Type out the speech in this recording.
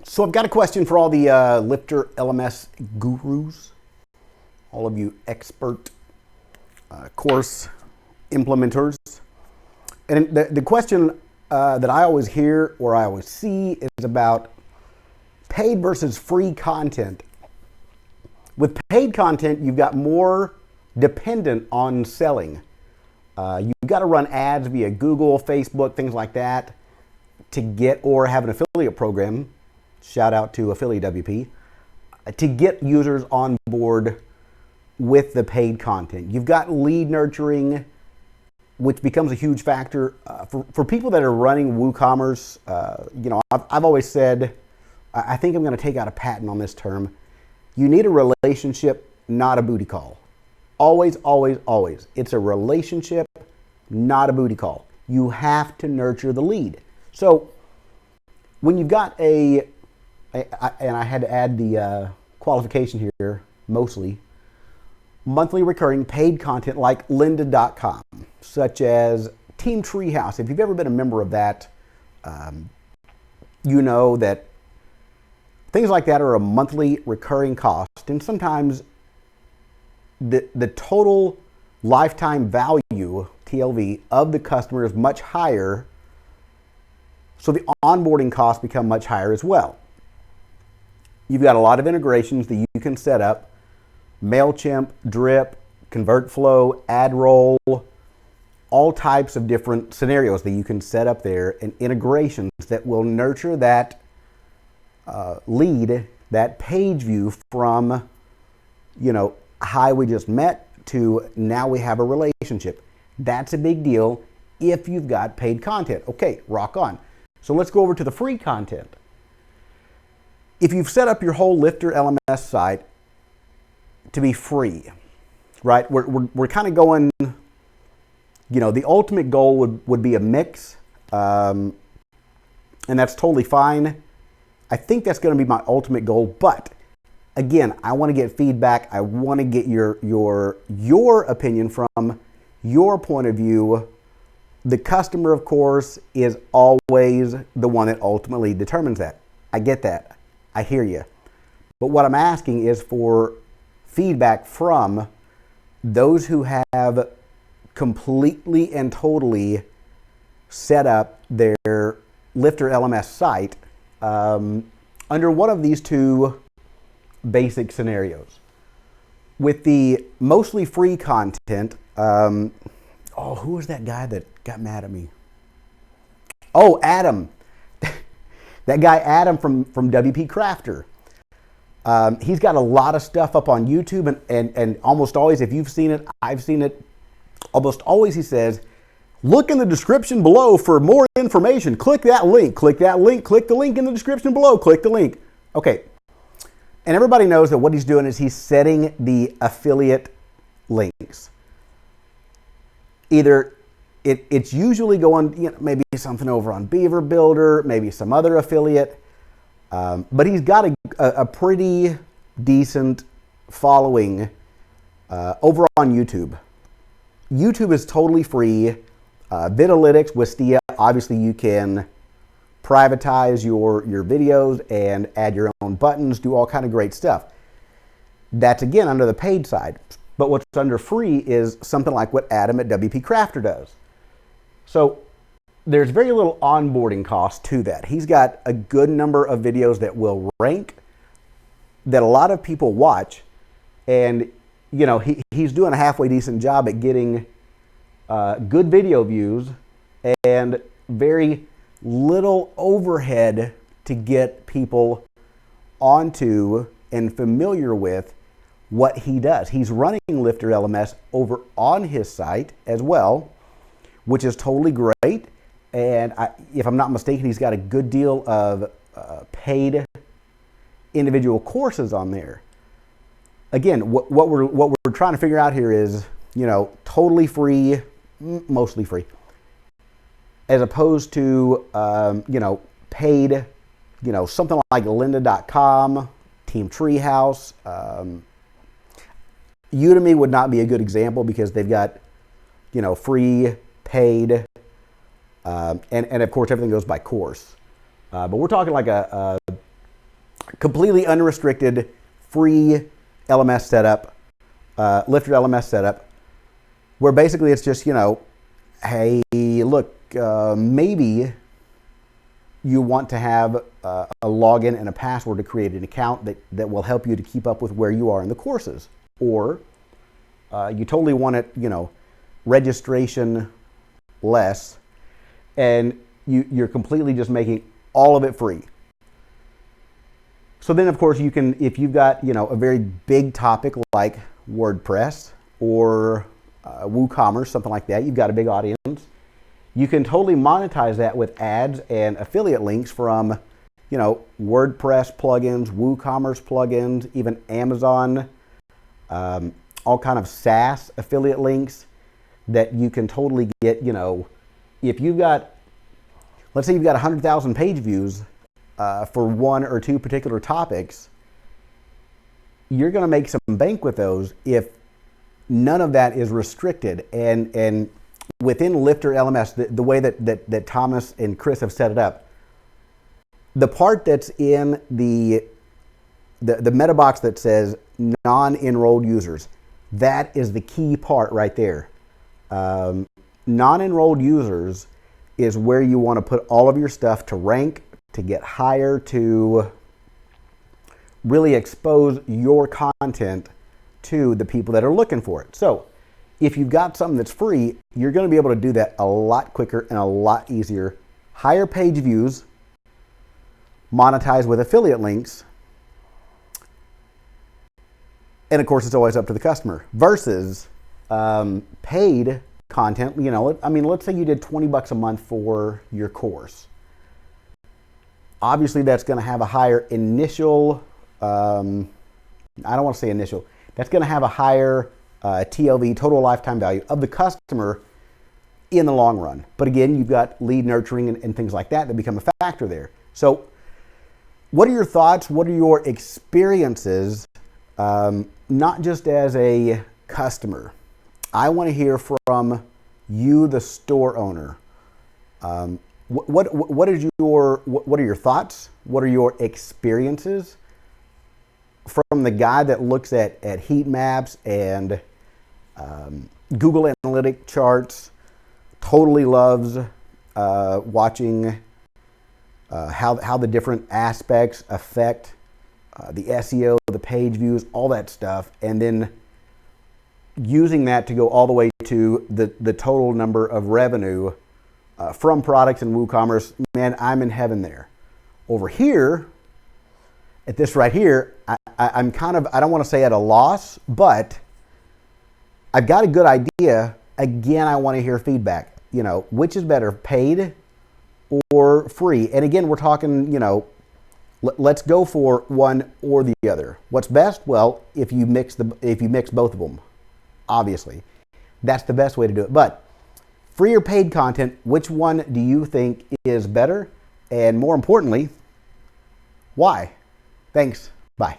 So I've got a question for all the Lifter LMS gurus, all of you expert course implementers. And the question that I always hear or I always see is about paid versus free content. With paid content, you've got more dependent on selling. You've got to run ads via Google, Facebook, things like that to get, or have an affiliate program, shout out to Affiliate WP, to get users on board with the paid content. You've got lead nurturing, which becomes a huge factor. For people that are running WooCommerce, I've always said, I think I'm going to take out a patent on this term. You need a relationship, not a booty call. Always, always, always. It's a relationship, not a booty call. You have to nurture the lead. So when you've got and I had to add the qualification here, mostly, monthly recurring paid content like lynda.com, such as Team Treehouse. If you've ever been a member of that, you know that things like that are a monthly recurring cost, and sometimes the total lifetime value, TLV, of the customer is much higher, so the onboarding costs become much higher as well. You've got a lot of integrations that you can set up: MailChimp, Drip, ConvertFlow, AdRoll, all types of different scenarios that you can set up there, and integrations that will nurture that lead, that page view from, hi, we just met, to now we have a relationship. That's a big deal if you've got paid content. Okay, rock on. So let's go over to the free content. If you've set up your whole Lifter LMS site to be free, right? We're kind of going, the ultimate goal would be a mix, and that's totally fine. I think that's going to be my ultimate goal, but again, I want to get feedback. I want to get your opinion from your point of view. The customer, of course, is always the one that ultimately determines that. I get that. I hear you. But what I'm asking is for feedback from those who have completely and totally set up their Lifter LMS site under one of these two basic scenarios. With the mostly free content, who was that guy that got mad at me? Oh, Adam. That guy Adam from WP Crafter. He's got a lot of stuff up on YouTube, and almost always, if you've seen it, I've seen it, almost always he says, look in the description below for more information. Click that link, click that link, click the link in the description below, click the link. Okay. And everybody knows that what he's doing is he's setting the affiliate links. Either it's usually going, maybe something over on Beaver Builder, maybe some other affiliate, but he's got a pretty decent following over on YouTube. YouTube is totally free. Vidalytics with Stia, obviously you can privatize your videos and add your own buttons, do all kind of great stuff. That's again under the paid side. But what's under free is something like what Adam at WP Crafter does. So there's very little onboarding cost to that. He's got a good number of videos that will rank, that a lot of people watch, and he's doing a halfway decent job at getting good video views and very little overhead to get people onto and familiar with what he does. He's running Lifter LMS over on his site as well, which is totally great. And if I'm not mistaken, he's got a good deal of paid individual courses on there. Again, what we're trying to figure out here is, totally free, mostly free, as opposed to, paid, something like lynda.com, Team Treehouse. Udemy would not be a good example because they've got, free, paid, and of course everything goes by course. But we're talking like a completely unrestricted, free LMS setup, Lyft LMS setup, where basically it's just, hey, look, maybe you want to have a login and a password to create an account that will help you to keep up with where you are in the courses. Or you totally want it, registration less, and you're completely just making all of it free. So then, of course, you can, if you've got, a very big topic like WordPress or WooCommerce, something like that, you've got a big audience, you can totally monetize that with ads and affiliate links from, WordPress plugins, WooCommerce plugins, even Amazon, all kind of SaaS affiliate links that you can totally get, if you've got, let's say you've got 100,000 page views for one or two particular topics, you're going to make some bank with those if none of that is restricted. And within Lyft or LMS, the way that Thomas and Chris have set it up, the part that's in the meta box that says non-enrolled users, that is the key part right there. Non-enrolled users is where you want to put all of your stuff to rank, to get higher, to really expose your content to the people that are looking for it. So if you've got something that's free, you're going to be able to do that a lot quicker and a lot easier. Higher page views, monetize with affiliate links, and of course it's always up to the customer, versus paid content. Let's say you did $20 a month for your course. Obviously that's going to have a higher initial, I don't want to say initial, that's going to have a higher TLV, total lifetime value of the customer in the long run. But again, you've got lead nurturing and things like that become a factor there. So what are your thoughts? What are your experiences, not just as a customer? I want to hear from you, the store owner. What are your thoughts? What are your experiences from the guy that looks at heat maps and Google Analytic charts, totally loves watching how the different aspects affect the SEO, the page views, all that stuff, and then using that to go all the way to the total number of revenue from products in WooCommerce. Man, I'm in heaven there. Over here, at this right here, I'm kind of, I don't want to say at a loss, but I've got a good idea. Again, I want to hear feedback. Which is better, paid or free? And again, we're talking, let's go for one or the other. What's best? Well, if you mix both of them, obviously, that's the best way to do it. But free or paid content, which one do you think is better? And more importantly, why? Thanks. Bye.